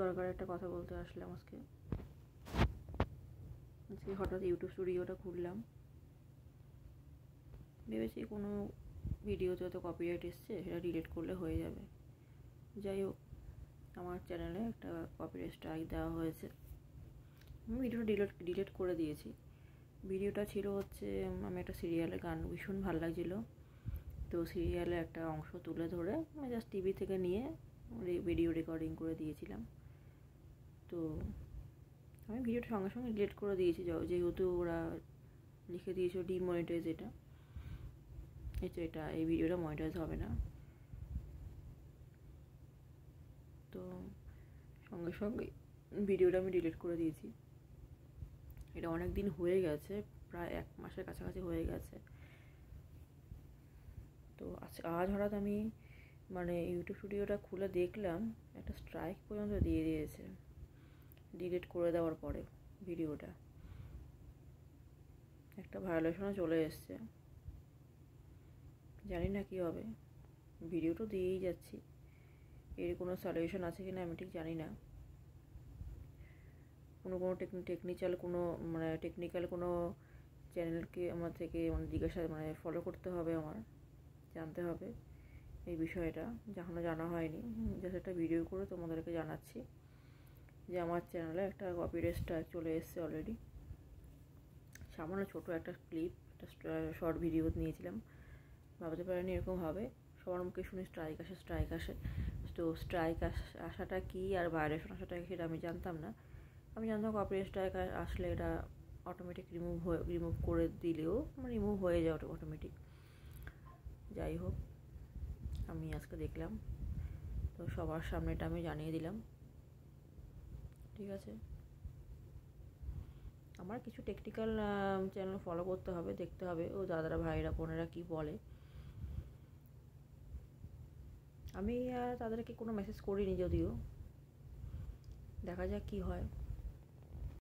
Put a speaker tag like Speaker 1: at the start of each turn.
Speaker 1: দরকার একটা কথা বলতে আসলাম আজকে হঠাৎ ইউটিউব স্টুডিওটা খুললাম, ভেবেছি কোনো ভিডিওতে তো কপিরাইট এসছে সেটা ডিলিট করলে হয়ে যাবে। যাই হোক, আমার চ্যানেলে একটা কপিরাইট স্ট্রাইক দেওয়া হয়েছে। আমি ভিডিওটা ডিলিট করে দিয়েছি। ভিডিওটা ছিল হচ্ছে আমি একটা সিরিয়ালের গান ভীষণ ভালো লাগছিলো, তো সিরিয়ালে একটা অংশ তুলে ধরে আমি জাস্ট টিভি থেকে নিয়ে ভিডিও রেকর্ডিং করে দিয়েছিলাম। তো আমি ভিডিওটা সঙ্গে সঙ্গে ডিলিট করে দিয়েছি, যেহেতু ওরা লিখে দিয়েছিল ডিমনিটাইজ। এটা এই ভিডিওটা মনিটাইজ হবে না। তো সঙ্গে সঙ্গে ভিডিওটা আমি ডিলিট করে দিয়েছি। এটা অনেক দিন হয়ে গেছে, প্রায় 1 মাসের কাছাকাছি হয়ে গেছে। তো আজ হঠাৎ আমি ইউটিউব স্টুডিওটা খুলে দেখলাম একটা স্ট্রাইক পর্যন্ত দিয়ে দিয়েছে ডিলিট করে দেওয়ার পরে। ভিডিওটা একটা ভায়োলেশনও চলে এসছে, জানি না কী হবে। ভিডিও তো দিয়েই যাচ্ছি, এর কোনো সলিউশন আছে কিনা আমি ঠিক জানি না। কোনো টেকনিক্যাল কোনো চ্যানেলকে আমার থেকে জিজ্ঞাসা ফলো করতে হবে, আমার জানতে হবে এই বিষয়টা, এখনও জানা হয়নি। জাস্ট একটা ভিডিও করে তোমাদেরকে জানাচ্ছি যে আমার চ্যানেলে একটা কপিরাইট স্ট্রাইক চলে এসছে অলরেডি। সামান্য ছোটো একটা ক্লিপ, একটা শর্ট ভিডিও নিয়েছিলাম, ভাবতে পারিনি এরকম হবে। সবার মুখে শুনি স্ট্রাইক আসে। তো স্ট্রাইক আসাটা কী আর ভায়োলেশন আসাটা সেটা আমি জানতাম না। আমি জানতাম কপিরাইট স্ট্রাইক আসলে এটা অটোমেটিক রিমুভ করে দিলেও রিমুভ হয়ে যায় অটোমেটিক। যাই হোক, আমি আজকে দেখলাম, তো সবার সামনে এটা আমি জানিয়ে দিলাম। ঠিক আছে, আমার কিছু টেকনিক্যাল চ্যানেল ফলো করতে হবে, দেখতে হবে ও দাদারা ভাইরা বোনেরা কী বলে। আমি তাদেরকে কোনো মেসেজ করিনি, যদিও দেখা যাক কী হয়।